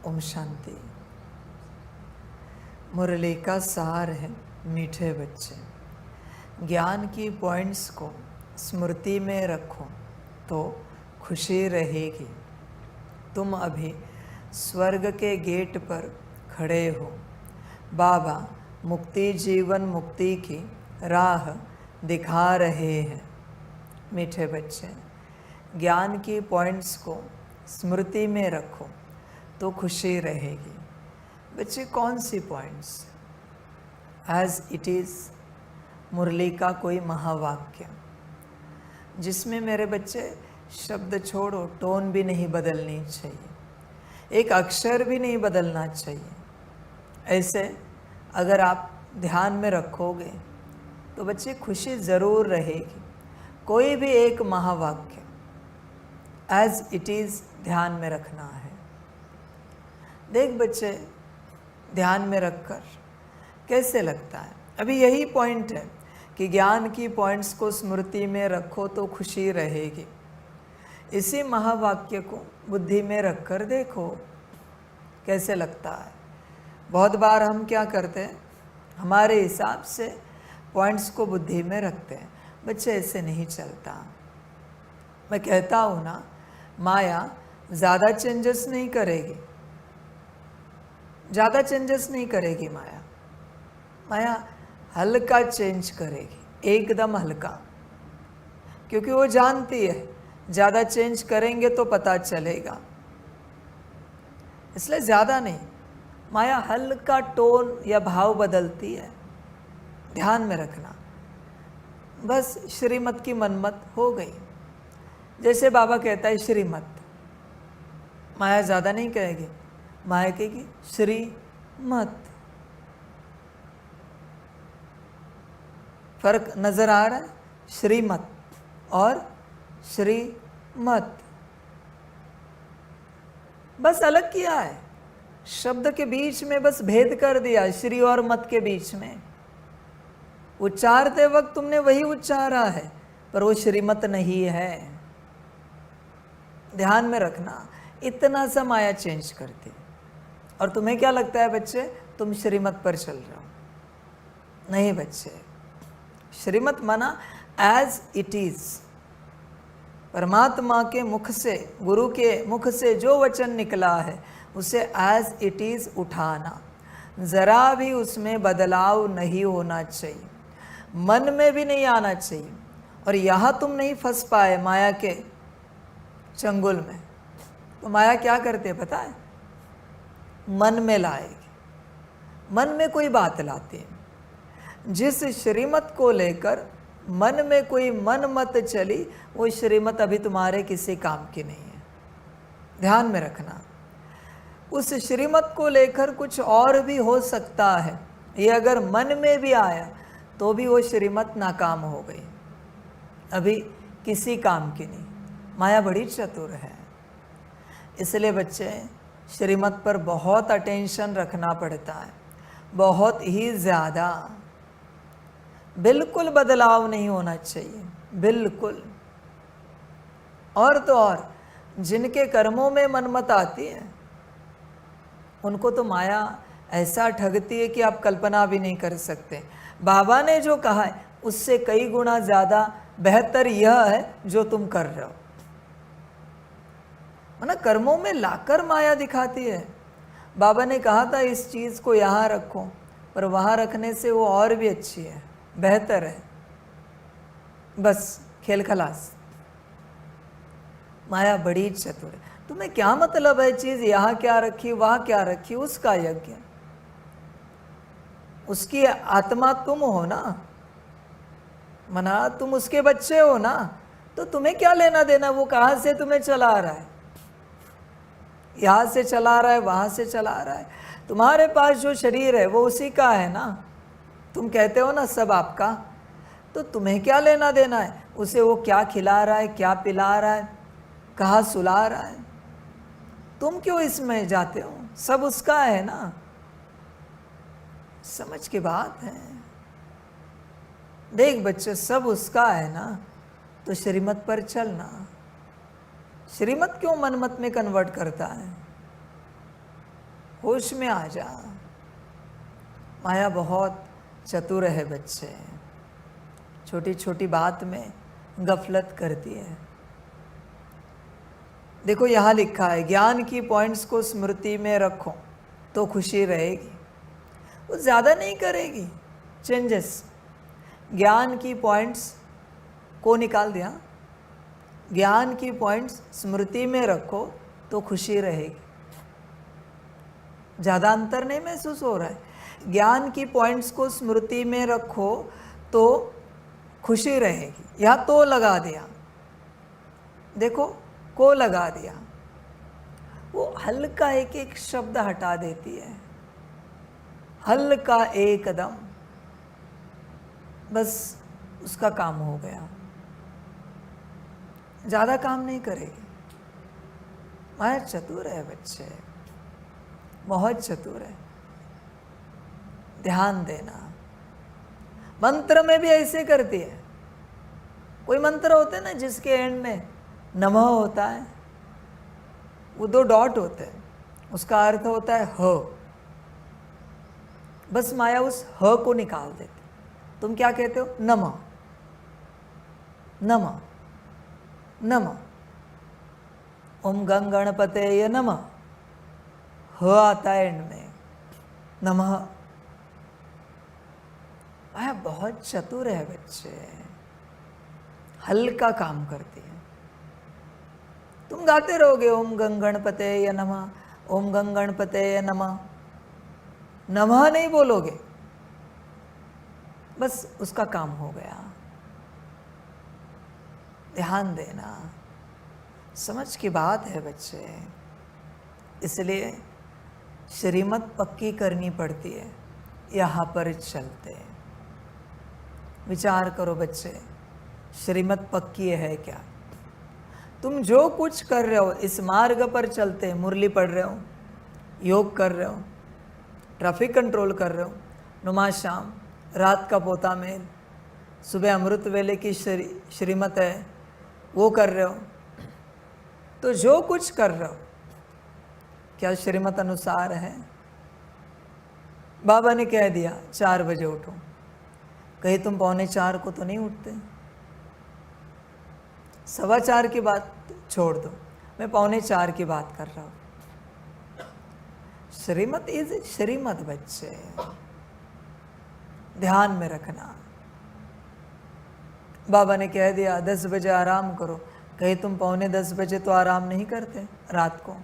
ओम शांति। मुरली का सार है मीठे बच्चे। ज्ञान की पॉइंट्स को स्मृति में रखो तो खुशी रहेगी। तुम अभी स्वर्ग के गेट पर खड़े हो। बाबा मुक्ति जीवन मुक्ति की राह दिखा रहे हैं। मीठे बच्चे, ज्ञान की पॉइंट्स को स्मृति में रखो तो खुशी रहेगी। बच्चे, कौन सी पॉइंट्स? एज इट इज़ मुरली का कोई महावाक्य जिसमें मेरे बच्चे शब्द छोड़ो, टोन भी नहीं बदलनी चाहिए, एक अक्षर भी नहीं बदलना चाहिए। ऐसे अगर आप ध्यान में रखोगे तो बच्चे खुशी ज़रूर रहेगी। कोई भी एक महावाक्य एज इट इज़ ध्यान में रखना है। देख बच्चे, ध्यान में रखकर कैसे लगता है? अभी यही पॉइंट है कि ज्ञान की पॉइंट्स को स्मृति में रखो तो खुशी रहेगी। इसी महावाक्य को बुद्धि में रखकर देखो कैसे लगता है। बहुत बार हम क्या करते हैं, हमारे हिसाब से पॉइंट्स को बुद्धि में रखते हैं। बच्चे, ऐसे नहीं चलता। मैं कहता हूँ ना, माया ज़्यादा चेंजेस नहीं करेगी, ज़्यादा चेंजेस नहीं करेगी। माया हल्का चेंज करेगी, एकदम हल्का, क्योंकि वो जानती है ज़्यादा चेंज करेंगे तो पता चलेगा, इसलिए ज़्यादा नहीं। माया हल्का टोन या भाव बदलती है, ध्यान में रखना। बस श्रीमत की मनमत हो गई। जैसे बाबा कहता है श्रीमत, माया ज़्यादा नहीं कहेगी, माया कहेगी श्रीमत। फर्क नजर आ रहा है? श्रीमत और श्रीमत बस अलग किया है, शब्द के बीच में बस भेद कर दिया, श्री और मत के बीच में। उच्चारते वक्त तुमने वही उच्चारा है, पर वो श्रीमत नहीं है। ध्यान में रखना, इतना सा माया चेंज करती। और तुम्हें क्या लगता है बच्चे, तुम श्रीमत पर चल रहे हो? नहीं बच्चे, श्रीमत माना एज इट इज। परमात्मा के मुख से, गुरु के मुख से जो वचन निकला है उसे एज इट इज उठाना। जरा भी उसमें बदलाव नहीं होना चाहिए, मन में भी नहीं आना चाहिए। और यहाँ तुम नहीं फंस पाए माया के चंगुल में, तो माया क्या करते है पता है? मन में लाएगी, मन में कोई बात लाती है। जिस श्रीमत को लेकर मन में कोई मन मत चली, वो श्रीमत अभी तुम्हारे किसी काम की नहीं है। ध्यान में रखना, उस श्रीमत को लेकर कुछ और भी हो सकता है। ये अगर मन में भी आया तो भी वो श्रीमत नाकाम हो गई, अभी किसी काम की नहीं। माया बड़ी चतुर है, इसलिए बच्चे श्रीमत पर बहुत अटेंशन रखना पड़ता है, बहुत ही ज़्यादा। बिल्कुल बदलाव नहीं होना चाहिए, बिल्कुल। और तो और जिनके कर्मों में मनमत आती है उनको तो माया ऐसा ठगती है कि आप कल्पना भी नहीं कर सकते। बाबा ने जो कहा है उससे कई गुना ज़्यादा बेहतर यह है जो तुम कर रहे हो। ना कर्मों में लाकर माया दिखाती है। बाबा ने कहा था इस चीज़ को यहाँ रखो, पर वहाँ रखने से वो और भी अच्छी है, बेहतर है। बस खेल खलास। माया बड़ी चतुर है। तुम्हें क्या मतलब है चीज़ यहाँ क्या रखी वहाँ क्या रखी, उसका यज्ञ। उसकी आत्मा तुम हो ना, मना तुम उसके बच्चे हो ना, तो तुम्हें क्या लेना देना वो कहाँ से तुम्हें चला रहा है? यहाँ से चला रहा है, वहाँ से चला रहा है। तुम्हारे पास जो शरीर है वो उसी का है ना। तुम कहते हो ना सब आपका, तो तुम्हें क्या लेना देना है उसे? वो क्या खिला रहा है, क्या पिला रहा है, कहाँ सुला रहा है? तुम क्यों इसमें जाते हो? सब उसका है ना। समझ की बात है। देख बच्चे, सब उसका है ना, तो श्रीमत पर चलना। श्रीमत क्यों मनमत में कन्वर्ट करता है? होश में आ जा। माया बहुत चतुर है बच्चे, छोटी छोटी बात में गफलत करती है। देखो यहाँ लिखा है, ज्ञान की पॉइंट्स को स्मृति में रखो तो खुशी रहेगी। वो ज़्यादा नहीं करेगी चेंजेस। ज्ञान की पॉइंट्स को निकाल दिया, ज्ञान की पॉइंट्स स्मृति में रखो तो खुशी रहेगी। ज़्यादा अंतर नहीं महसूस हो रहा है। ज्ञान की पॉइंट्स को स्मृति में रखो तो खुशी रहेगी। यहाँ तो लगा दिया, देखो को लगा दिया, वो हल्का एक एक शब्द हटा देती है, हल्का एकदम, बस उसका काम हो गया। ज़्यादा काम नहीं करेगी। माया चतुर है बच्चे, बहुत चतुर है। ध्यान देना। मंत्र में भी ऐसे करती है। कोई मंत्र होते हैं ना जिसके एंड में नमः होता है, वो 2 डॉट होते हैं, उसका अर्थ होता है ह। बस माया उस ह को निकाल देती। तुम क्या कहते हो? नमः, नमः, नमः। ओम गंग गणपतये नमः, ह आता है एंड में, नमः। माया बहुत चतुर है बच्चे, हल्का काम करती है। तुम गाते रहोगे ओम गंग गणपतये नमः, ओम गंग गणपतये नमः, नमः नहीं बोलोगे, बस उसका काम हो गया। ध्यान देना, समझ की बात है बच्चे। इसलिए श्रीमत पक्की करनी पड़ती है। यहाँ पर चलते विचार करो बच्चे, श्रीमत पक्की है क्या? तुम जो कुछ कर रहे हो इस मार्ग पर चलते, मुरली पढ़ रहे हो, योग कर रहे हो, ट्रैफिक कंट्रोल कर रहे हो, नुमाज शाम, रात का पोता मेल, सुबह अमृत वेले की श्रीमत है वो कर रहे हो, तो जो कुछ कर रहे हो क्या श्रीमत अनुसार है? बाबा ने कह दिया 4 बजे उठो, कहीं तुम 3:45 को तो नहीं उठते? 4:15 की बात छोड़ दो, मैं 3:45 की बात कर रहा हूँ। श्रीमत इज श्रीमत बच्चे, ध्यान में रखना। बाबा ने कह दिया 10 बजे आराम करो, कहीं तुम 9:45 बजे तो आराम नहीं करते रात को?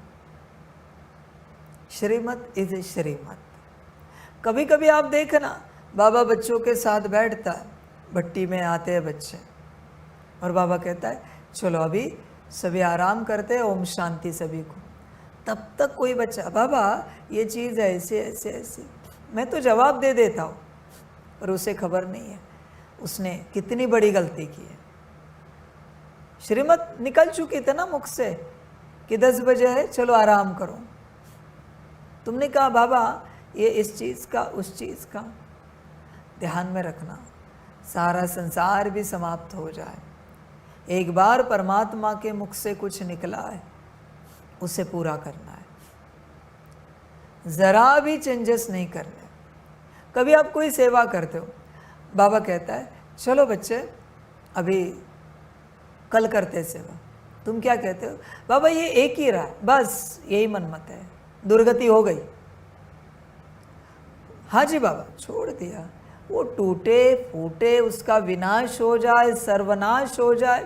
श्रीमत इज श्रीमत। कभी कभी आप देखना, बाबा बच्चों के साथ बैठता है, भट्टी में आते हैं बच्चे और बाबा कहता है चलो अभी सभी आराम करते हैं, ओम शांति सभी को। तब तक कोई बच्चा, बाबा ये चीज़ ऐसे ऐसे ऐसे, मैं तो जवाब दे देता हूँ, पर उसे खबर नहीं है उसने कितनी बड़ी गलती की है। श्रीमत निकल चुकी थी ना मुख से कि 10 बजे है चलो आराम करो। तुमने कहा बाबा ये इस चीज़ का उस चीज़ का। ध्यान में रखना, सारा संसार भी समाप्त हो जाए, एक बार परमात्मा के मुख से कुछ निकला है उसे पूरा करना है, ज़रा भी चेंजेस नहीं करने। कभी आप कोई सेवा करते हो, बाबा कहता है चलो बच्चे अभी कल करते सेवा, तुम क्या कहते हो? बाबा ये एक ही रहा, बस यही मनमत है, दुर्गति हो गई। हाँ जी बाबा, छोड़ दिया, वो टूटे फूटे, उसका विनाश हो जाए, सर्वनाश हो जाए,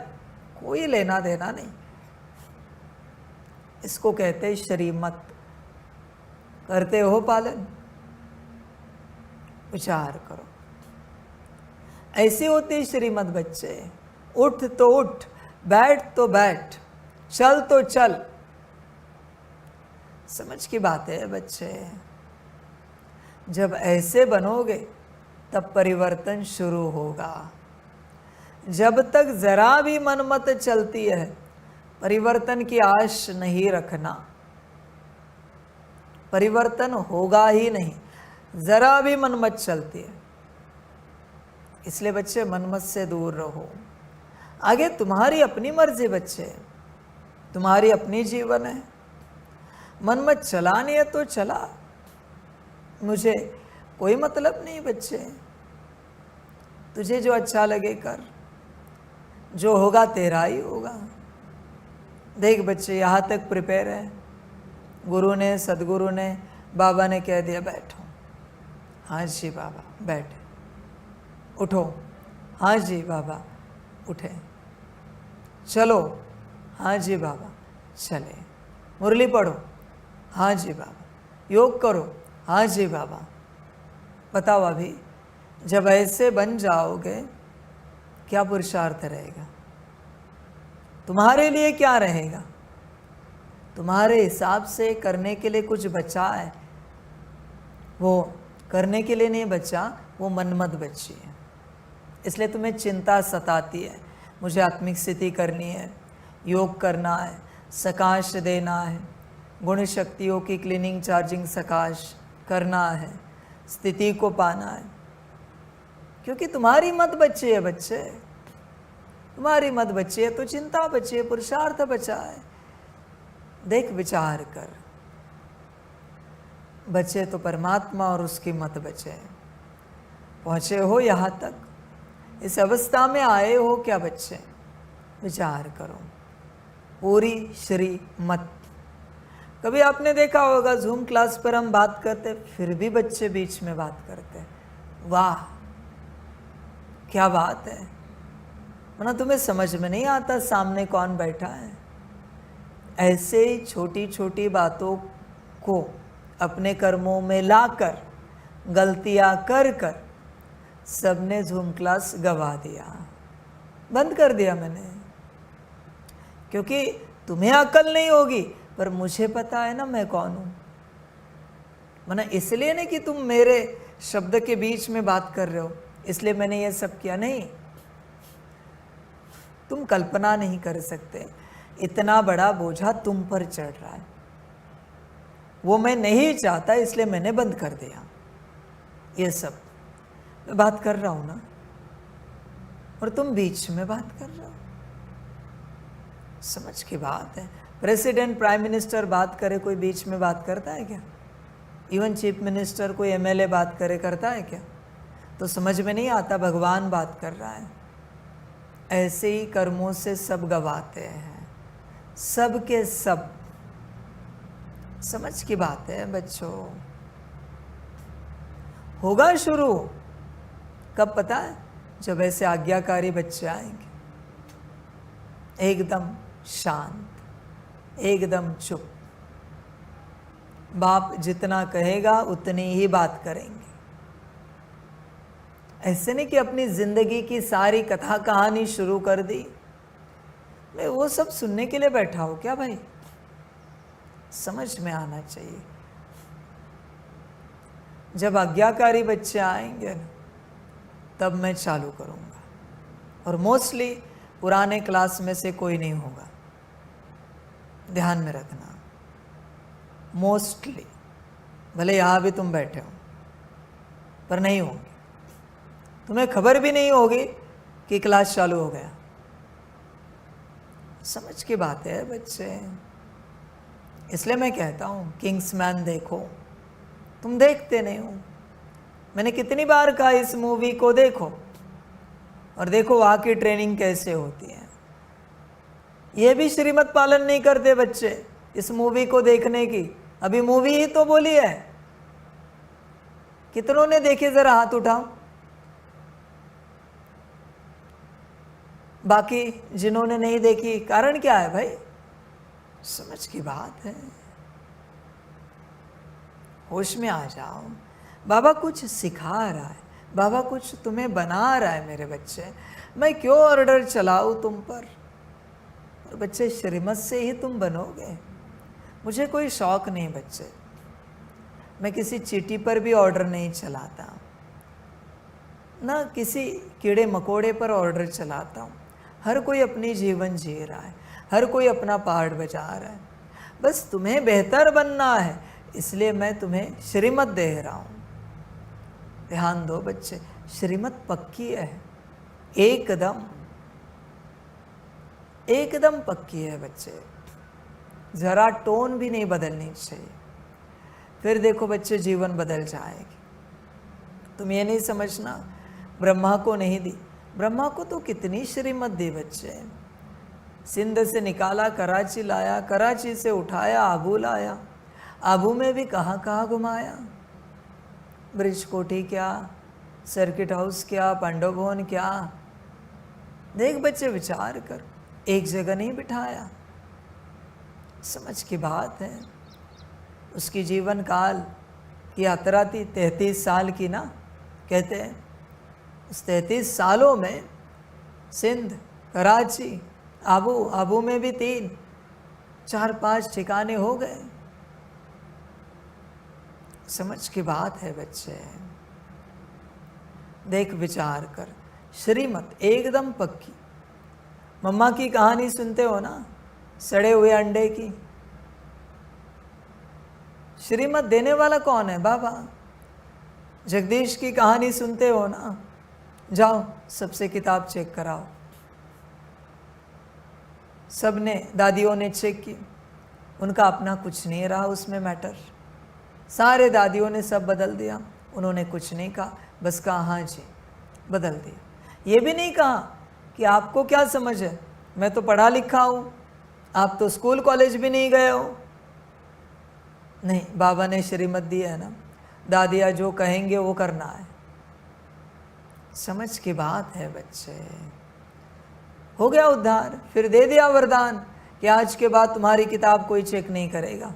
कोई लेना देना नहीं। इसको कहते हैं श्रीमत। करते हो पालन? विचार करो, ऐसे होते श्रीमत बच्चे। उठ तो उठ, बैठ तो बैठ, चल तो चल। समझ की बात है बच्चे। जब ऐसे बनोगे तब परिवर्तन शुरू होगा। जब तक जरा भी मनमत चलती है, परिवर्तन की आश नहीं रखना, परिवर्तन होगा ही नहीं। जरा भी मनमत चलती है, इसलिए बच्चे मनमत से दूर रहो। आगे तुम्हारी अपनी मर्जी बच्चे, तुम्हारी अपनी जीवन है। मनमत चलानी है तो चला, मुझे कोई मतलब नहीं बच्चे, तुझे जो अच्छा लगे कर, जो होगा तेरा ही होगा। देख बच्चे, यहाँ तक प्रिपेयर है, गुरु ने, सदगुरु ने, बाबा ने कह दिया बैठो, हाँ जी बाबा बैठे, उठो, हाँ जी बाबा उठे, चलो, हाँ जी बाबा चले, मुरली पढ़ो, हाँ जी बाबा, योग करो, हाँ जी बाबा। बताओ अभी जब ऐसे बन जाओगे क्या पुरुषार्थ रहेगा, तुम्हारे लिए क्या रहेगा? तुम्हारे हिसाब से करने के लिए कुछ बचा है? वो करने के लिए नहीं बचा, वो मनमत बची है। इसलिए तुम्हें चिंता सताती है, मुझे आत्मिक स्थिति करनी है, योग करना है, सकाश देना है, गुण शक्तियों की क्लीनिंग चार्जिंग सकाश करना है, स्थिति को पाना है, क्योंकि तुम्हारी मत बची है बच्चे, तुम्हारी मत बची है तो चिंता बची है, पुरुषार्थ बचा है। देख विचार कर, बचे तो परमात्मा और उसकी मत बचे। पहुँचे हो यहाँ तक, इस अवस्था में आए हो क्या बच्चे? विचार करो, पूरी श्री मत। कभी आपने देखा होगा जूम क्लास पर हम बात करते फिर भी बच्चे बीच में बात करते, वाह क्या बात है। वरना तुम्हें समझ में नहीं आता सामने कौन बैठा है। ऐसे ही छोटी छोटी बातों को अपने कर्मों में लाकर, गलतियां कर कर सबने जूम क्लास गवा दिया, बंद कर दिया मैंने, क्योंकि तुम्हें अकल नहीं होगी पर मुझे पता है ना मैं कौन हूं। मना इसलिए नहीं कि तुम मेरे शब्द के बीच में बात कर रहे हो इसलिए मैंने ये सब किया, नहीं। तुम कल्पना नहीं कर सकते इतना बड़ा बोझा तुम पर चढ़ रहा है, वो मैं नहीं चाहता इसलिए मैंने बंद कर दिया। ये सब मैं बात कर रहा हूं ना, और तुम बीच में बात कर रहे हो। समझ की बात है। प्रेसिडेंट, प्राइम मिनिस्टर बात करे, कोई बीच में बात करता है क्या? इवन चीफ मिनिस्टर, कोई एमएलए बात करे, करता है क्या? तो समझ में नहीं आता भगवान बात कर रहा है। ऐसे ही कर्मों से सब गवाते हैं, सब के सब। समझ की बात है बच्चों। होगा शुरू कब पता है? जब ऐसे आज्ञाकारी बच्चे आएंगे, एकदम शांत, एकदम चुप। बाप जितना कहेगा उतनी ही बात करेंगे। ऐसे नहीं कि अपनी जिंदगी की सारी कथा कहानी शुरू कर दी। मैं वो सब सुनने के लिए बैठा हूं क्या भाई? समझ में आना चाहिए। जब आज्ञाकारी बच्चे आएंगे तब मैं चालू करूंगा, और मोस्टली पुराने क्लास में से कोई नहीं होगा, ध्यान में रखना। मोस्टली, भले यहां भी तुम बैठे हो पर नहीं होंगे, तुम्हें खबर भी नहीं होगी कि क्लास चालू हो गया। समझ की बात है बच्चे। इसलिए मैं कहता हूं किंग्समैन देखो, तुम देखते नहीं हो। मैंने कितनी बार कहा इस मूवी को देखो, और देखो वहां की ट्रेनिंग कैसे होती है। ये भी श्रीमत पालन नहीं करते बच्चे इस मूवी को देखने की। अभी मूवी ही तो बोली है। कितनों ने देखे जरा हाथ उठाओ। बाकी जिन्होंने नहीं देखी, कारण क्या है भाई? समझ की बात है। होश में आ जाओ। बाबा कुछ सिखा रहा है, बाबा कुछ तुम्हें बना रहा है मेरे बच्चे। मैं क्यों ऑर्डर चलाऊं तुम पर? और बच्चे श्रीमत से ही तुम बनोगे। मुझे कोई शौक नहीं बच्चे, मैं किसी चीटी पर भी ऑर्डर नहीं चलाता, ना किसी कीड़े मकोड़े पर ऑर्डर चलाता हूँ। हर कोई अपनी जीवन जी रहा है, हर कोई अपना पार्ट बजा रहा है। बस तुम्हें बेहतर बनना है, इसलिए मैं तुम्हें श्रीमत दे रहा हूँ। ध्यान दो बच्चे, श्रीमत पक्की है, एकदम पक्की है बच्चे। जरा टोन भी नहीं बदलनी चाहिए। फिर देखो बच्चे, जीवन बदल जाएगी। तुम ये नहीं समझना ब्रह्मा को नहीं दी, ब्रह्मा को तो कितनी श्रीमत दी बच्चे। सिंध से निकाला, कराची लाया, कराची से उठाया, आबू लाया, आबू में भी कहाँ कहाँ घुमाया। ब्रिज कोठी क्या, सर्किट हाउस क्या, पांडव भवन क्या। देख बच्चे, विचार कर, एक जगह नहीं बिठाया। समझ की बात है। उसकी जीवन काल की यात्रा थी 33 साल की ना, कहते हैं। उस 33 सालों में सिंध, कराची, आबू, आबू में भी 3, 4, 5 ठिकाने हो गए। समझ की बात है बच्चे। देख, विचार कर, श्रीमत एकदम पक्की। मम्मा की कहानी सुनते हो ना, सड़े हुए अंडे की। श्रीमत देने वाला कौन है? बाबा। जगदीश की कहानी सुनते हो ना, जाओ सबसे किताब चेक कराओ। सबने, दादियों ने चेक की, उनका अपना कुछ नहीं रहा उसमें मैटर। सारे दादियों ने सब बदल दिया, उन्होंने कुछ नहीं कहा, बस कहा हाँ जी बदल दिया। ये भी नहीं कहा कि आपको क्या समझ है, मैं तो पढ़ा लिखा हूँ, आप तो स्कूल कॉलेज भी नहीं गए हो। नहीं, बाबा ने श्रीमत दी है ना, दादिया जो कहेंगे वो करना है। समझ की बात है बच्चे। हो गया उद्धार, फिर दे दिया वरदान कि आज के बाद तुम्हारी किताब कोई चेक नहीं करेगा।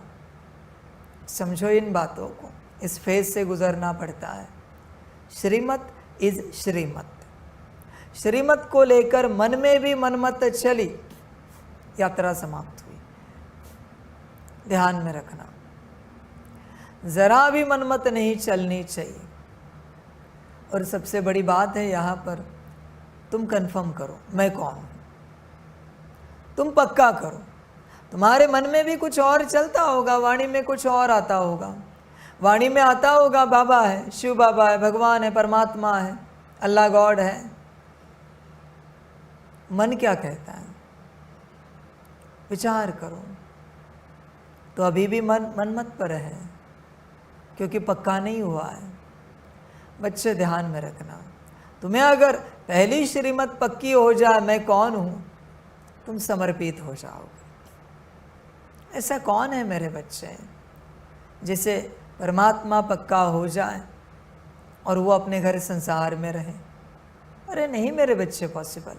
समझो इन बातों को, इस फेज से गुजरना पड़ता है। श्रीमत इज श्रीमत। श्रीमत को लेकर मन में भी मनमत चली, यात्रा समाप्त हुई। ध्यान में रखना, जरा भी मनमत नहीं चलनी चाहिए। और सबसे बड़ी बात है यहाँ पर, तुम कंफर्म करो मैं कौन हूँ। तुम पक्का करो। तुम्हारे मन में भी कुछ और चलता होगा, वाणी में कुछ और आता होगा। वाणी में आता होगा बाबा है, शिव बाबा है, भगवान है, परमात्मा है, अल्लाह गॉड है। मन क्या कहता है? विचार करो। तो अभी भी मन मनमत पर है, क्योंकि पक्का नहीं हुआ है। बच्चे ध्यान में रखना, तुम्हें अगर पहली श्रीमत पक्की हो जाए मैं कौन हूँ, तुम समर्पित हो जाओगे। ऐसा कौन है मेरे बच्चे जिसे परमात्मा पक्का हो जाए और वो अपने घर संसार में रहे? अरे नहीं मेरे बच्चे, पॉसिबल।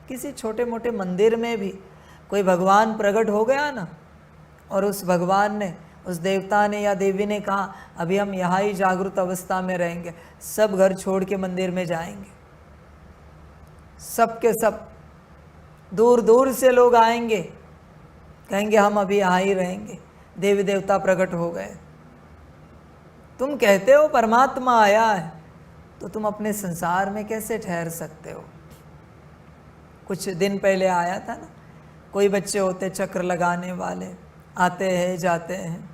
किसी छोटे मोटे मंदिर में भी कोई भगवान प्रकट हो गया ना, और उस भगवान ने, उस देवता ने या देवी ने कहा अभी हम यहाँ ही जागृत अवस्था में रहेंगे, सब घर छोड़ के मंदिर में जाएंगे। सब के सब दूर दूर से लोग आएंगे, कहेंगे हम अभी यहाँ ही रहेंगे, देवी देवता प्रकट हो गए। तुम कहते हो परमात्मा आया है, तो तुम अपने संसार में कैसे ठहर सकते हो? कुछ दिन पहले आया था ना, कोई बच्चे होते चक्र लगाने वाले, आते हैं जाते हैं।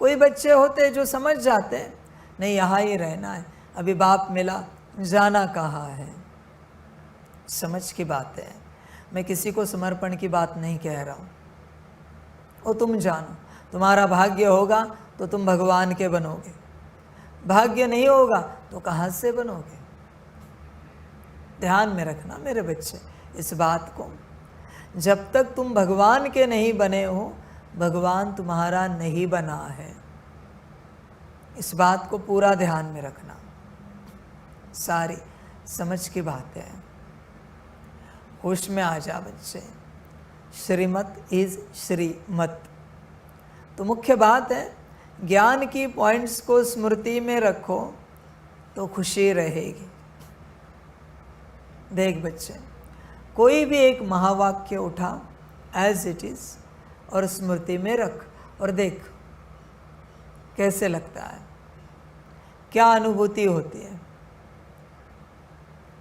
कोई बच्चे होते जो समझ जाते हैं नहीं यहाँ ही रहना है, अभी बाप मिला, जाना कहाँ है। समझ की बात है। मैं किसी को समर्पण की बात नहीं कह रहा हूँ, वो तुम जानो। तुम्हारा भाग्य होगा तो तुम भगवान के बनोगे, भाग्य नहीं होगा तो कहाँ से बनोगे? ध्यान में रखना मेरे बच्चे इस बात को। जब तक तुम भगवान के नहीं बने हो, भगवान तुम्हारा नहीं बना है। इस बात को पूरा ध्यान में रखना, सारी समझ की बात है। होश में आ जा बच्चे। श्रीमत इज श्रीमत। तो मुख्य बात है, ज्ञान की पॉइंट्स को स्मृति में रखो तो खुशी रहेगी। देख बच्चे, कोई भी एक महावाक्य उठा एज इट इज और स्मृति में रख, और देख कैसे लगता है, क्या अनुभूति होती है,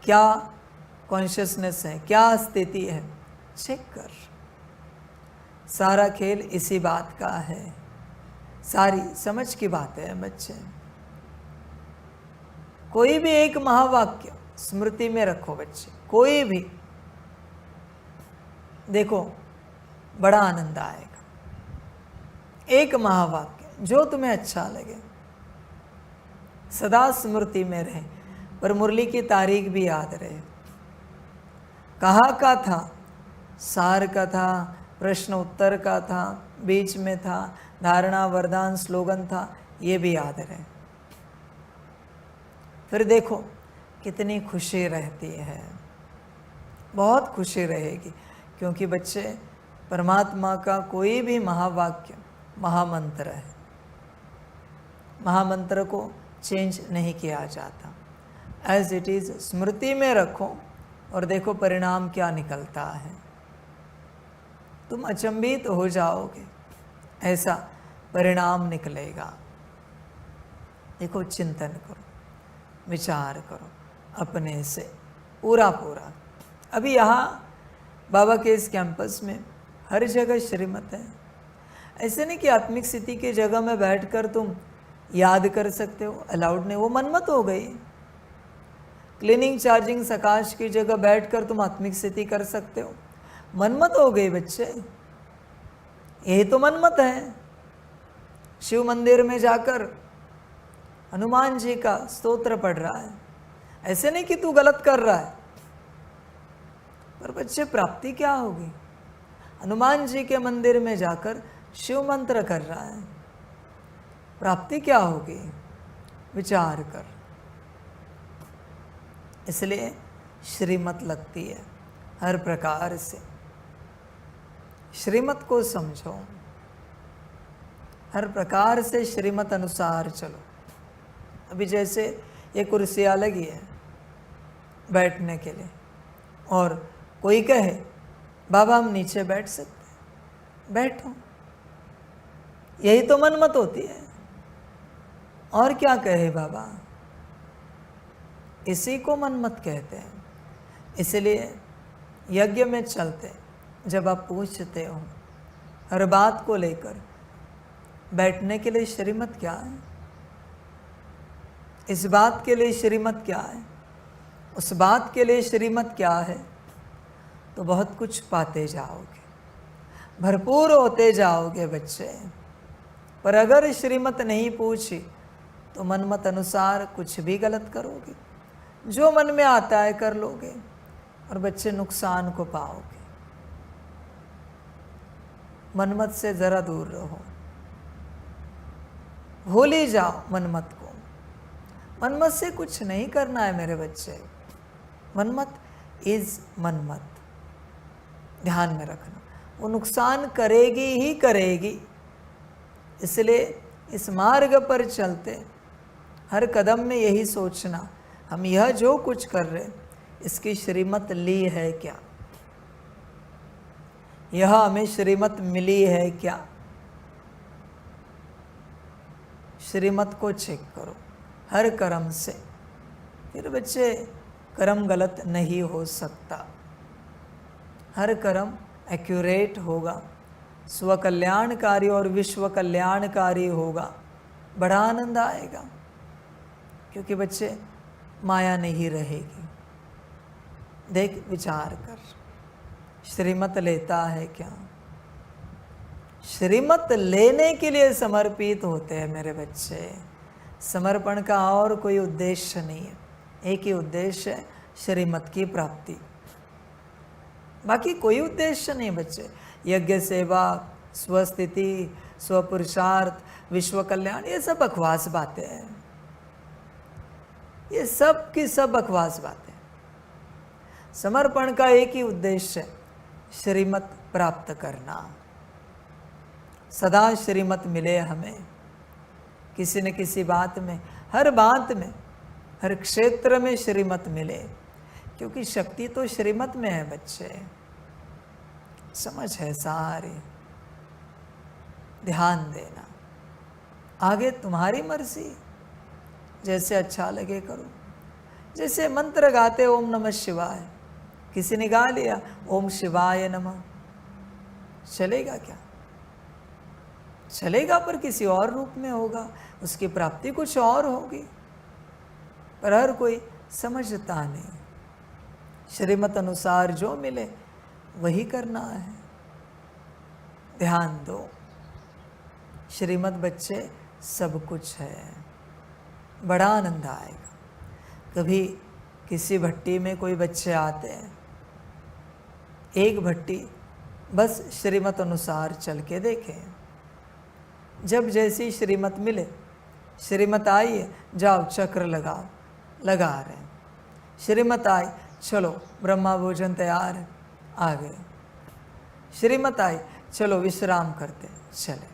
क्या कॉन्शियसनेस है, क्या स्थिति है, चेक कर। सारा खेल इसी बात का है, सारी समझ की बात है बच्चे। कोई भी एक महावाक्य स्मृति में रखो बच्चे, कोई भी, देखो बड़ा आनंद आएगा। एक महावाक्य जो तुम्हें अच्छा लगे, सदा स्मृति में रहे। पर मुरली की तारीख भी याद रहे। कहाँ का था, सार का था, प्रश्न उत्तर का था, बीच में था, धारणा वरदान स्लोगन था, ये भी याद रहे। फिर देखो कितनी खुशी रहती है, बहुत खुशी रहेगी। क्योंकि बच्चे, परमात्मा का कोई भी महावाक्य महामंत्र है। महामंत्र को चेंज नहीं किया जाता, एज इट इज़ स्मृति में रखो और देखो परिणाम क्या निकलता है। तुम अचंभित हो जाओगे, ऐसा परिणाम निकलेगा। देखो, चिंतन करो, विचार करो अपने से पूरा पूरा। अभी यहाँ बाबा के इस कैंपस में हर जगह श्रीमत है। ऐसे नहीं कि आत्मिक स्थिति की जगह में बैठकर तुम याद कर सकते हो, अलाउड नहीं, वो मनमत हो गई। क्लीनिंग चार्जिंग सकाश की जगह बैठकर तुम आत्मिक स्थिति कर सकते हो, मनमत हो गई बच्चे। यही तो मनमत है। शिव मंदिर में जाकर हनुमान जी का स्तोत्र पढ़ रहा है, ऐसे नहीं कि तू गलत कर रहा है, पर बच्चे प्राप्ति क्या होगी? हनुमान जी के मंदिर में जाकर शिव मंत्र कर रहा है, प्राप्ति क्या होगी? विचार कर। इसलिए श्रीमत लगती है हर प्रकार से। श्रीमत को समझो, हर प्रकार से श्रीमत अनुसार चलो। अभी जैसे ये कुर्सियाँ लगी है बैठने के लिए, और कोई कहे बाबा हम नीचे बैठ सकते हैं, बैठो। यही तो मनमत होती है। और क्या कहे बाबा? इसी को मनमत कहते हैं। इसलिए यज्ञ में चलते, जब आप पूछते हो हर बात को लेकर, बैठने के लिए श्रीमत क्या है, इस बात के लिए श्रीमत क्या है, उस बात के लिए श्रीमत क्या है, तो बहुत कुछ पाते जाओगे, भरपूर होते जाओगे बच्चे। पर अगर श्रीमत नहीं पूछी तो मनमत अनुसार कुछ भी गलत करोगे, जो मन में आता है कर लोगे, और बच्चे नुकसान को पाओगे। मनमत से जरा दूर रहो, भूल ही जाओ मनमत को। मनमत से कुछ नहीं करना है मेरे बच्चे। मनमत इज मनमत, ध्यान में रखना। वो नुकसान करेगी ही करेगी। इसलिए इस मार्ग पर चलते हर कदम में यही सोचना, हम यह जो कुछ कर रहे इसकी श्रीमत ली है क्या, यह हमें श्रीमत मिली है क्या। श्रीमत को चेक करो हर कर्म से, फिर बच्चे कर्म गलत नहीं हो सकता। हर कर्म एक्यूरेट होगा, स्वकल्याणकारी और विश्व कल्याणकारी होगा, बड़ा आनंद आएगा। क्योंकि बच्चे माया नहीं रहेगी। देख, विचार कर, श्रीमत लेता है क्या? श्रीमत लेने के लिए समर्पित होते हैं मेरे बच्चे। समर्पण का और कोई उद्देश्य नहीं है, एक ही उद्देश्य है, श्रीमत की प्राप्ति। बाकी कोई उद्देश्य नहीं बच्चे। यज्ञ सेवा, स्वस्थिति, स्वपुरुषार्थ, विश्व कल्याण, ये सब बकवास बातें हैं। ये सब की सब बकवास बातें। समर्पण का एक ही उद्देश्य है, श्रीमत प्राप्त करना। सदा श्रीमत मिले हमें, किसी न किसी बात में, हर बात में, हर क्षेत्र में श्रीमत मिले। क्योंकि शक्ति तो श्रीमत में है बच्चे, समझ है सारी। ध्यान देना, आगे तुम्हारी मर्जी, जैसे अच्छा लगे करो। जैसे मंत्र गाते ओम नमः शिवाय, किसी ने गा लिया ओम शिवाय नमः, चलेगा क्या? चलेगा, पर किसी और रूप में होगा, उसकी प्राप्ति कुछ और होगी। पर हर कोई समझता नहीं। श्रीमत अनुसार जो मिले वही करना है। ध्यान दो, श्रीमत बच्चे सब कुछ है, बड़ा आनंद आएगा। कभी किसी भट्टी में कोई बच्चे आते हैं, एक भट्टी बस श्रीमत अनुसार चल के देखें, जब जैसी श्रीमत मिले, श्रीमत आई है जाओ चक्र लगाओ, लगा रहे हैं। श्रीमत आई चलो ब्रह्मा भोजन तैयार है, आ गए। श्रीमत आई चलो विश्राम करते चले।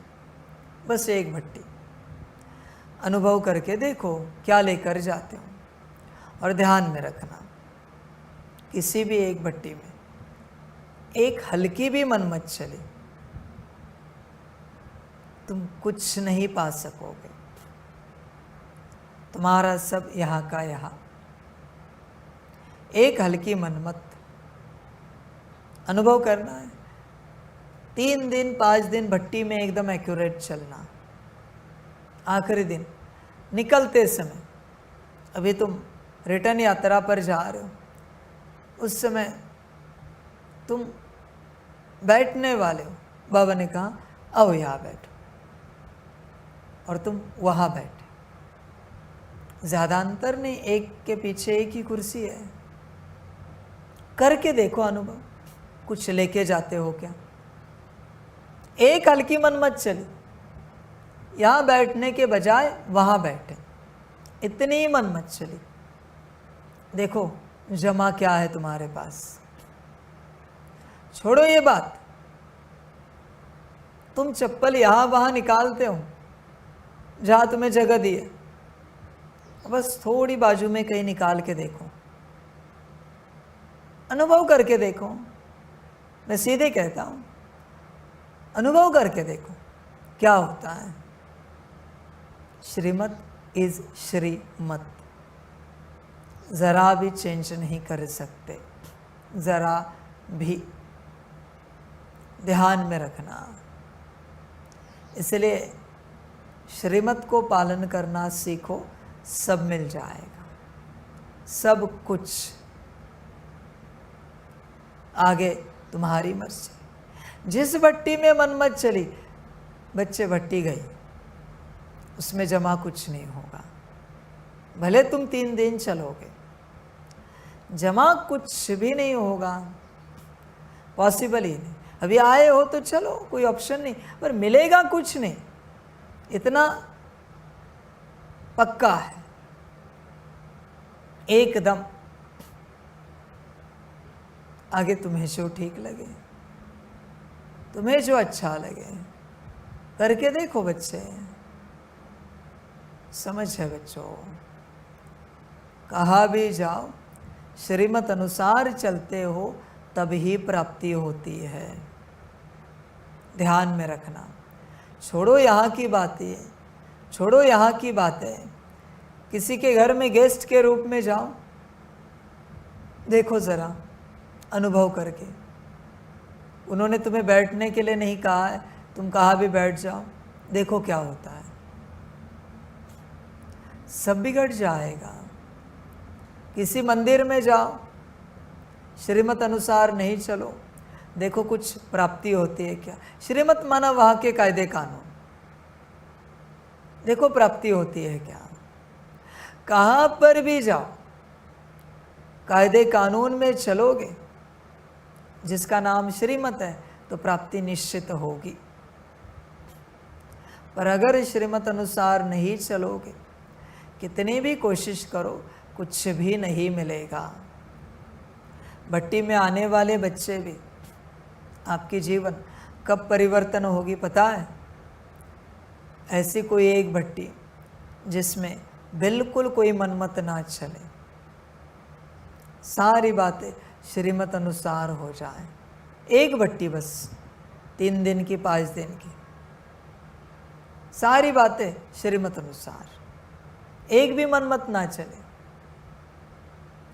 बस एक भट्टी अनुभव करके देखो क्या लेकर जाते हो। और ध्यान में रखना, किसी भी एक भट्टी में एक हल्की भी मन मत चले, तुम कुछ नहीं पा सकोगे। तुम्हारा सब यहाँ का यहाँ। एक हल्की मन मत अनुभव करना है। 3 दिन 5 दिन भट्टी में एकदम एक्यूरेट चलना। आखिरी दिन निकलते समय, अभी तुम रिटर्न यात्रा पर जा रहे हो, उस समय तुम बैठने वाले हो, बाबा ने कहा आओ यहाँ बैठो, और तुम वहाँ बैठे। ज़्यादा अंतर नहीं, एक के पीछे एक ही कुर्सी है। करके देखो अनुभव, कुछ लेके जाते हो क्या। एक हल्की मन मत चली, यहाँ बैठने के बजाय वहाँ बैठे, इतनी ही मन मत चली। देखो जमा क्या है तुम्हारे पास। छोड़ो ये बात, तुम चप्पल यहाँ वहाँ निकालते हो जहाँ तुम्हें जगह दी है, बस थोड़ी बाजू में कहीं निकाल के देखो, अनुभव करके देखो। मैं सीधे कहता हूँ, अनुभव करके देखो क्या होता है। श्रीमत इज श्रीमत, ज़रा भी चेंज नहीं कर सकते, ज़रा भी। ध्यान में रखना। इसलिए श्रीमत को पालन करना सीखो, सब मिल जाएगा, सब कुछ। आगे तुम्हारी मर्जी। जिस भट्टी में मन मत चली, बच्चे भट्टी गई, उसमें जमा कुछ नहीं होगा। भले तुम 3 दिन चलोगे, जमा कुछ भी नहीं होगा, पॉसिबल ही नहीं। अभी आए हो तो चलो, कोई ऑप्शन नहीं, पर मिलेगा कुछ नहीं, इतना पक्का है एकदम। आगे तुम्हें जो ठीक लगे, तुम्हें जो अच्छा लगे, करके देखो बच्चे। समझ है बच्चों, कहाँ भी जाओ श्रीमत अनुसार चलते हो तभी प्राप्ति होती है। ध्यान में रखना। छोड़ो यहाँ की बातें, छोड़ो यहाँ की बातें। किसी के घर में गेस्ट के रूप में जाओ, देखो ज़रा अनुभव करके। उन्होंने तुम्हें बैठने के लिए नहीं कहा है, तुम कहाँ भी बैठ जाओ, देखो क्या होता है। सब बिगड़ जाएगा। किसी मंदिर में जाओ, श्रीमत अनुसार नहीं चलो, देखो कुछ प्राप्ति होती है क्या। श्रीमत माना वहाँ के कायदे कानून, देखो प्राप्ति होती है क्या। कहाँ पर भी जाओ, कायदे कानून में चलोगे, जिसका नाम श्रीमत है, तो प्राप्ति निश्चित होगी। पर अगर श्रीमत अनुसार नहीं चलोगे, कितनी भी कोशिश करो, कुछ भी नहीं मिलेगा। भट्टी में आने वाले बच्चे भी, आपकी जीवन कब परिवर्तन होगी पता है। ऐसी कोई एक भट्टी जिसमें बिल्कुल कोई मनमत ना चले, सारी बातें श्रीमत अनुसार हो जाए। एक भट्टी बस, 3 दिन की 5 दिन की, सारी बातें श्रीमत अनुसार, एक भी मनमत ना चले,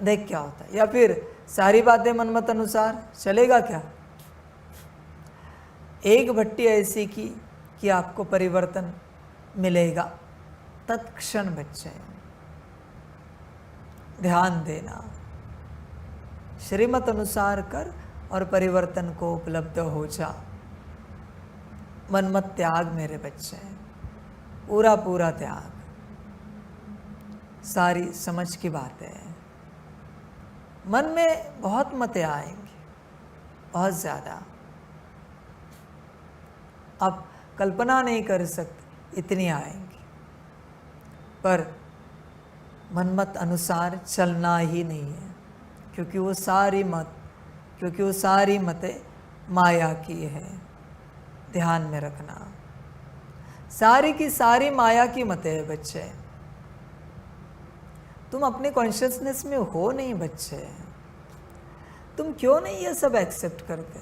देख क्या होता है। या फिर सारी बातें मनमत अनुसार, चलेगा क्या। एक भट्टी ऐसी की कि आपको परिवर्तन मिलेगा तत्क्षण। बच्चे ध्यान देना, श्रीमत अनुसार कर और परिवर्तन को उपलब्ध हो जा। मनमत त्याग मेरे बच्चे, पूरा पूरा त्याग। सारी समझ की बात है। मन में बहुत मतें आएंगी, बहुत ज़्यादा, आप कल्पना नहीं कर सकते इतनी आएंगी, पर मनमत अनुसार चलना ही नहीं है, क्योंकि वो सारी मतें माया की है। ध्यान में रखना, सारी की सारी माया की मतें है बच्चे। तुम अपने कॉन्शियसनेस में हो नहीं बच्चे, तुम क्यों नहीं ये सब एक्सेप्ट करते?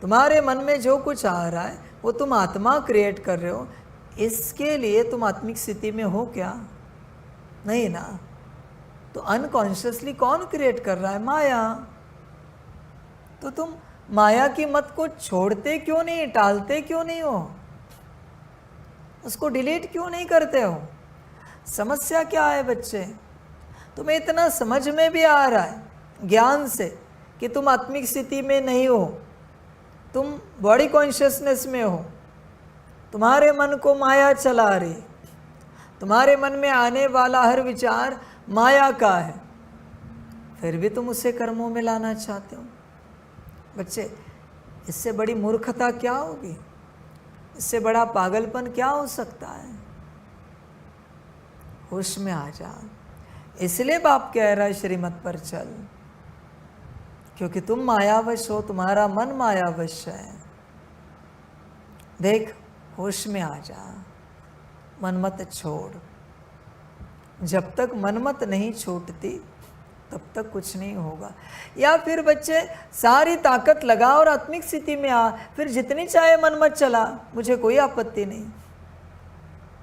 तुम्हारे मन में जो कुछ आ रहा है वो तुम आत्मा क्रिएट कर रहे हो, इसके लिए तुम आत्मिक स्थिति में हो क्या? नहीं ना। तो अनकॉन्शियसली कौन क्रिएट कर रहा है? माया। तो तुम माया की मत को छोड़ते क्यों नहीं, टालते क्यों नहीं हो, उसको डिलीट क्यों नहीं करते हो? समस्या क्या है बच्चे? तुम्हें इतना समझ में भी आ रहा है ज्ञान से कि तुम आत्मिक स्थिति में नहीं हो, तुम बॉडी कॉन्शियसनेस में हो, तुम्हारे मन को माया चला रही, तुम्हारे मन में आने वाला हर विचार माया का है, फिर भी तुम उसे कर्मों में लाना चाहते हो। बच्चे, इससे बड़ी मूर्खता क्या होगी? इससे बड़ा पागलपन क्या हो सकता है? होश में आ जा। इसलिए बाप कह रहा है श्रीमत पर चल, क्योंकि तुम मायावश हो, तुम्हारा मन मायावश है। देख, होश में आ जा, मनमत छोड़। जब तक मनमत नहीं छूटती तब तक कुछ नहीं होगा। या फिर बच्चे सारी ताकत लगा और आत्मिक स्थिति में आ, फिर जितनी चाहे मनमत चला, मुझे कोई आपत्ति नहीं,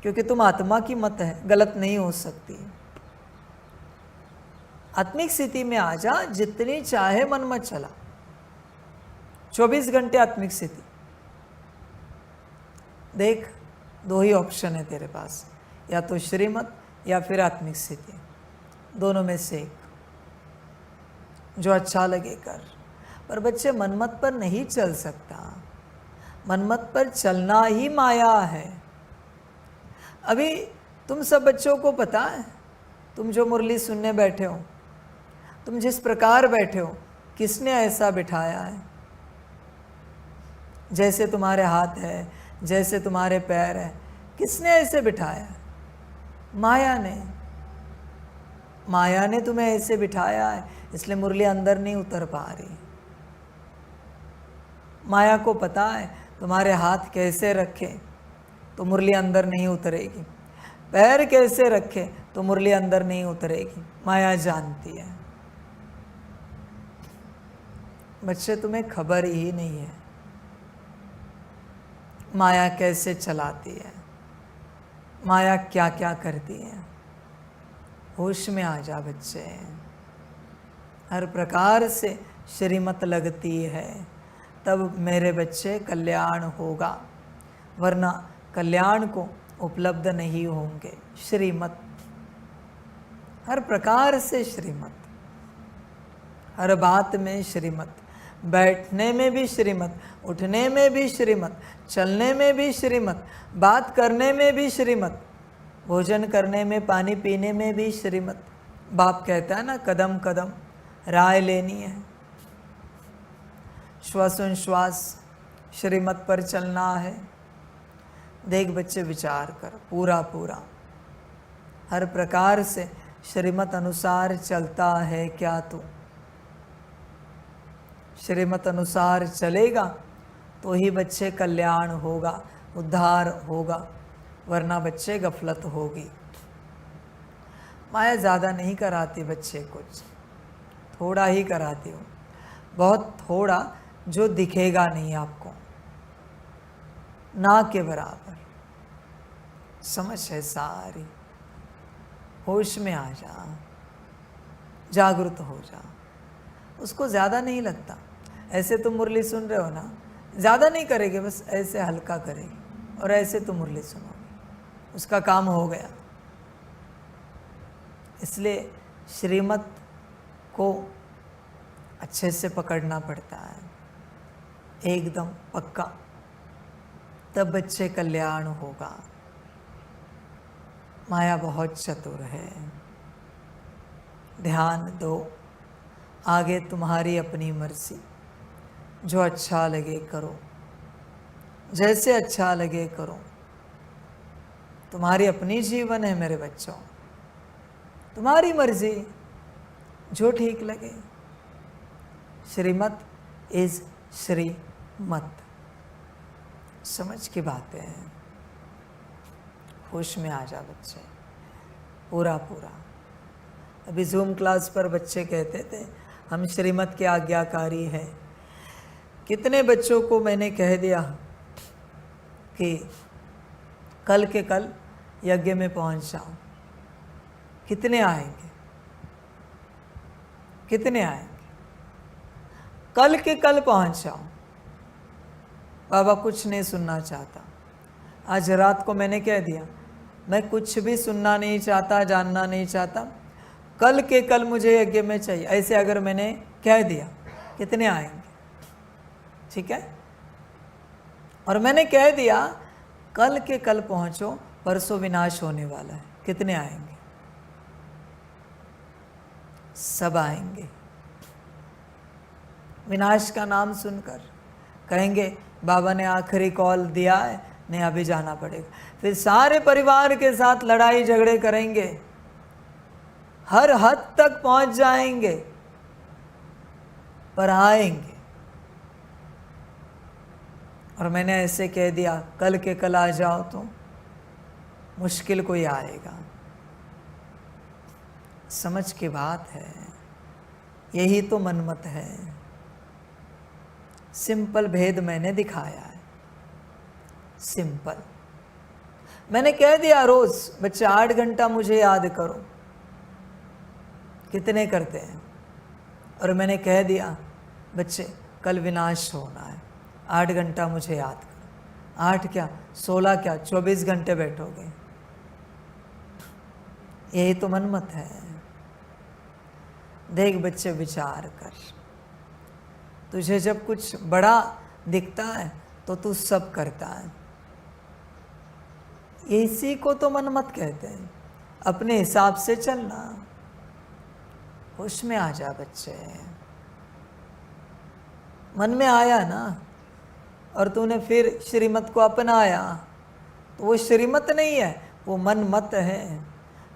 क्योंकि तुम आत्मा की मत है, गलत नहीं हो सकती। आत्मिक स्थिति में आ जा, जितनी चाहे मनमत चला, 24 घंटे आत्मिक स्थिति। देख, दो ही ऑप्शन है तेरे पास, या तो श्रीमत या फिर आत्मिक स्थिति, दोनों में से एक, जो अच्छा लगे कर। पर बच्चे, मनमत पर नहीं चल सकता, मनमत पर चलना ही माया है। अभी तुम सब बच्चों को पता है, तुम जो मुरली सुनने बैठे हो, तुम जिस प्रकार बैठे हो, किसने ऐसा बिठाया है? जैसे तुम्हारे हाथ है, जैसे तुम्हारे पैर है, किसने ऐसे बिठाया है? माया ने। माया ने तुम्हें ऐसे बिठाया है, इसलिए मुरली अंदर नहीं उतर पा रही। माया को पता है तुम्हारे हाथ कैसे रखे तो मुरली अंदर नहीं उतरेगी, पैर कैसे रखे तो मुरली अंदर नहीं उतरेगी। माया जानती है। बच्चे, तुम्हें खबर ही नहीं है माया कैसे चलाती है, माया क्या क्या करती है। होश में आ जा बच्चे। हर प्रकार से श्रीमत लगती है, तब मेरे बच्चे कल्याण होगा, वरना कल्याण को उपलब्ध नहीं होंगे। श्रीमत, हर प्रकार से श्रीमत, हर बात में श्रीमत, बैठने में भी श्रीमत, उठने में भी श्रीमत, चलने में भी श्रीमत, बात करने में भी श्रीमत, भोजन करने में, पानी पीने में भी श्रीमत। बाप कहता है ना, कदम कदम राय लेनी है, श्वासोच्छ्वास श्रीमत पर चलना है। देख बच्चे, विचार कर, पूरा पूरा हर प्रकार से श्रीमत अनुसार चलता है क्या तू? श्रीमत अनुसार चलेगा तो ही बच्चे कल्याण होगा, उद्धार होगा, वरना बच्चे गफलत होगी। माया ज़्यादा नहीं कराती बच्चे, कुछ थोड़ा ही कराती हूँ, बहुत थोड़ा, जो दिखेगा नहीं आपको, ना के बराबर। समझ है सारी। होश में आ जा, जागृत हो जा। उसको ज़्यादा नहीं लगता। ऐसे तुम मुरली सुन रहे हो ना, ज़्यादा नहीं करेंगे, बस ऐसे हल्का करेगी और ऐसे तुम मुरली सुनोगे, उसका काम हो गया। इसलिए श्रीमत को अच्छे से पकड़ना पड़ता है, एकदम पक्का। तब बच्चे कल्याण होगा। माया बहुत चतुर है। ध्यान दो, आगे तुम्हारी अपनी मर्जी, जो अच्छा लगे करो, जैसे अच्छा लगे करो। तुम्हारी अपनी जीवन है मेरे बच्चों, तुम्हारी मर्जी, जो ठीक लगे। श्रीमत इज श्रीमत। समझ की बातें हैं। होश में आ जा बच्चे, पूरा पूरा। अभी जूम क्लास पर बच्चे कहते थे हम श्रीमत के आज्ञाकारी हैं। कितने बच्चों को मैंने कह दिया कि कल के कल यज्ञ में पहुंच जाओ। कितने आएंगे? कितने आएंगे? कल के कल पहुंच जाओ। बाबा कुछ नहीं सुनना चाहता। आज रात को मैंने कह दिया मैं कुछ भी सुनना नहीं चाहता, जानना नहीं चाहता, कल के कल मुझे यज्ञ में चाहिए। ऐसे अगर मैंने कह दिया, कितने आएंगे? ठीक है। और मैंने कह दिया कल के कल पहुंचो, परसों विनाश होने वाला है। कितने आएंगे? सब आएंगे। विनाश का नाम सुनकर कहेंगे बाबा ने आखिरी कॉल दिया है, नहीं अभी जाना पड़ेगा। फिर सारे परिवार के साथ लड़ाई झगड़े करेंगे, हर हद तक पहुंच जाएंगे, पर आएंगे। और मैंने ऐसे कह दिया कल के कल आ जाओ तो मुश्किल कोई आएगा। समझ की बात है। यही तो मनमत है। सिंपल भेद मैंने दिखाया है। सिंपल। मैंने कह दिया रोज बच्चे 8 घंटा मुझे याद करो। कितने करते हैं? और मैंने कह दिया बच्चे कल विनाश होना है, 8 घंटा मुझे याद करो। 8 क्या 16 क्या 24 घंटे बैठोगे। यही तो मनमत है। देख बच्चे विचार कर, तुझे जब कुछ बड़ा दिखता है तो तू सब करता है। इसी को तो मनमत कहते हैं। अपने हिसाब से चलना। होश में आ जा बच्चे। मन में आया ना और तूने फिर श्रीमत को अपनाया तो वो श्रीमत नहीं है, वो मनमत है।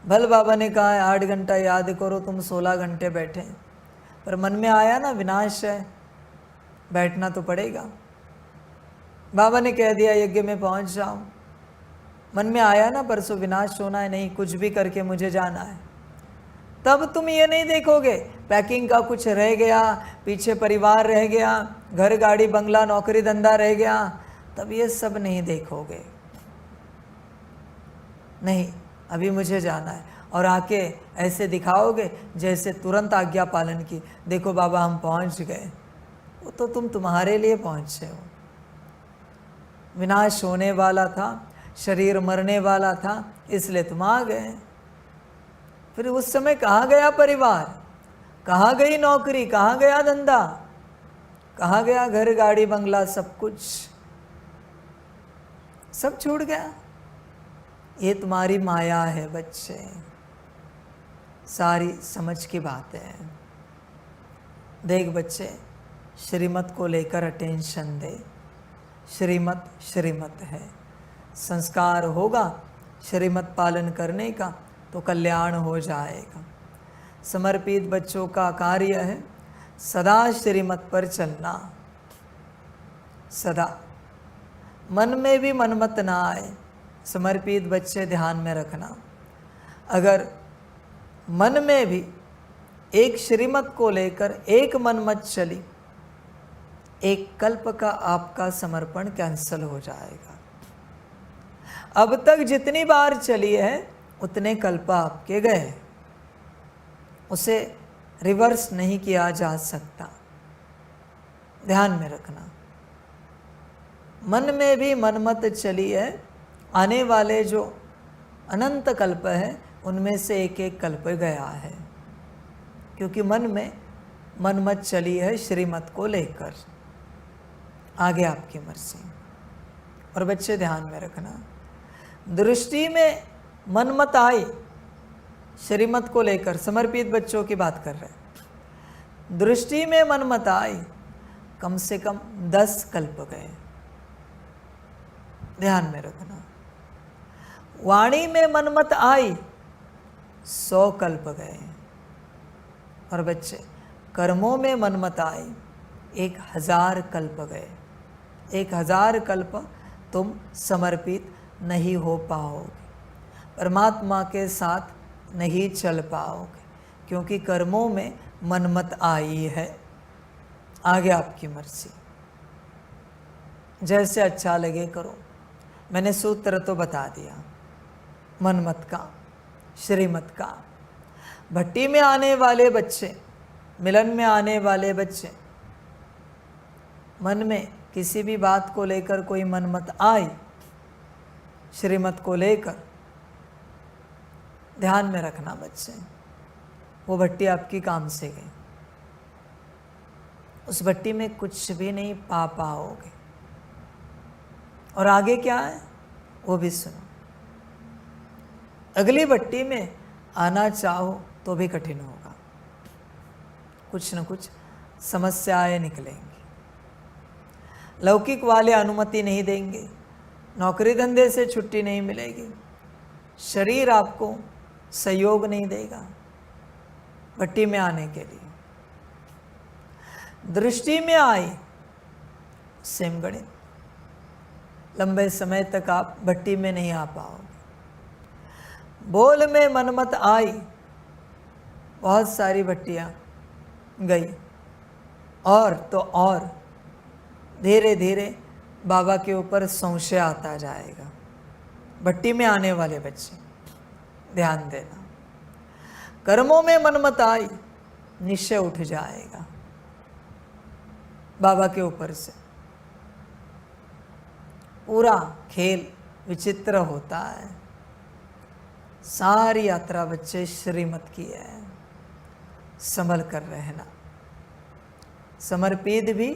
भल बाबा ने कहा है 8 घंटा याद करो, तुम 16 घंटे बैठे, पर मन में आया ना विनाश है, बैठना तो पड़ेगा। बाबा ने कह दिया यज्ञ में पहुंच जाओ, मन में आया ना परसों विनाश होना है, नहीं कुछ भी करके मुझे जाना है। तब तुम ये नहीं देखोगे पैकिंग का कुछ रह गया, पीछे परिवार रह गया, घर गाड़ी बंगला नौकरी धंधा रह गया, तब ये सब नहीं देखोगे। नहीं अभी मुझे जाना है, और आके ऐसे दिखाओगे जैसे तुरंत आज्ञा पालन की। देखो बाबा हम पहुंच गए। वो तो तुम तुम्हारे लिए पहुंचे हो। विनाश होने वाला था, शरीर मरने वाला था, इसलिए तुम आ गए। फिर उस समय कहाँ गया परिवार, कहाँ गई नौकरी, कहाँ गया धंधा, कहाँ गया घर गाड़ी बंगला, सब कुछ सब छूट गया। ये तुम्हारी माया है बच्चे। सारी समझ की बात है। देख बच्चे, श्रीमत को लेकर अटेंशन दे। श्रीमत श्रीमत है। संस्कार होगा श्रीमत पालन करने का तो कल्याण हो जाएगा। समर्पित बच्चों का कार्य है सदा श्रीमत पर चलना। सदा मन में भी मनमत ना आए। समर्पित बच्चे ध्यान में रखना, अगर मन में भी एक श्रीमत को लेकर एक मनमत चली, एक कल्प का आपका समर्पण कैंसल हो जाएगा। अब तक जितनी बार चली है उतने कल्प आपके गए, उसे रिवर्स नहीं किया जा सकता। ध्यान में रखना। मन में भी मनमत चली है, आने वाले जो अनंत कल्प है उनमें से एक एक कल्प गया है, क्योंकि मन में मनमत चली है श्रीमत को लेकर। आगे आपकी मर्जी। और बच्चे ध्यान में रखना, दृष्टि में मनमत आई, श्रीमत को लेकर समर्पित बच्चों की बात कर रहे हैं। दृष्टि में मनमत आई, कम से कम 10 कल्प गए, ध्यान में रखना। वाणी में मनमत आई, 100 कल्प गए। और बच्चे कर्मों में मनमत आई, 1000 कल्प गए। 1000 कल्प तुम समर्पित नहीं हो पाओगे, परमात्मा के साथ नहीं चल पाओगे, क्योंकि कर्मों में मनमत आई है। आगे आपकी मर्जी, जैसे अच्छा लगे करो। मैंने सूत्र तो बता दिया, मनमत का, श्रीमत का। भट्टी में आने वाले बच्चे, मिलन में आने वाले बच्चे, मन में किसी भी बात को लेकर कोई मनमत आई, श्रीमत को लेकर, ध्यान में रखना बच्चे, वो भट्टी आपकी काम से गई। उस भट्टी में कुछ भी नहीं पा पाओगे। और आगे क्या है वो भी सुनो। अगली भट्टी में आना चाहो तो भी कठिन होगा, कुछ न कुछ समस्याएं निकलेंगी। लौकिक वाले अनुमति नहीं देंगे, नौकरी धंधे से छुट्टी नहीं मिलेगी, शरीर आपको सहयोग नहीं देगा भट्टी में आने के लिए। दृष्टि में आई, सेम गणित, लंबे समय तक आप भट्टी में नहीं आ पाओगे। बोल में मनमत आई, बहुत सारी भट्टियां गई, और तो और धीरे धीरे बाबा के ऊपर संशय आता जाएगा। भट्टी में आने वाले बच्चे ध्यान देना। कर्मों में मनमत आई, निश्चय उठ जाएगा बाबा के ऊपर से। पूरा खेल विचित्र होता है। सारी यात्रा बच्चे श्रीमत की है, संभल कर रहना। समर्पित भी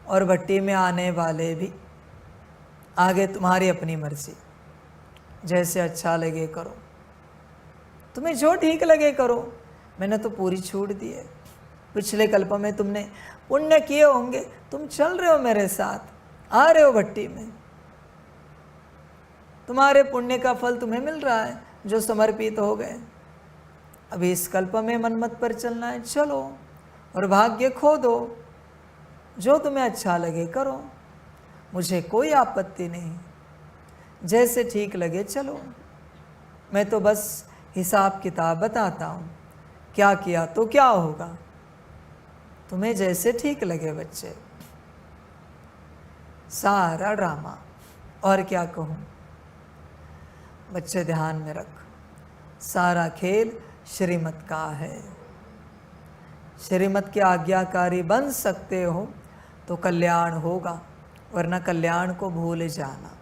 और भट्टी में आने वाले भी। आगे तुम्हारी अपनी मर्जी, जैसे अच्छा लगे करो, तुम्हें जो ठीक लगे करो। मैंने तो पूरी छूट दी है। पिछले कल्प में तुमने पुण्य किए होंगे, तुम चल रहे हो मेरे साथ, आ रहे हो भट्टी में, तुम्हारे पुण्य का फल तुम्हें मिल रहा है जो समर्पित हो गए। अभी इस कल्प में मनमत पर चलना है, चलो और भाग्य खो दो, जो तुम्हें अच्छा लगे करो, मुझे कोई आपत्ति नहीं, जैसे ठीक लगे चलो। मैं तो बस हिसाब किताब बताता हूँ, क्या किया तो क्या होगा, तुम्हें जैसे ठीक लगे बच्चे। सारा ड्रामा, और क्या कहूँ बच्चे, ध्यान में रख, सारा खेल श्रीमत का है। श्रीमत के आज्ञाकारी बन सकते हो तो कल्याण होगा, वरना कल्याण को भूल जाना।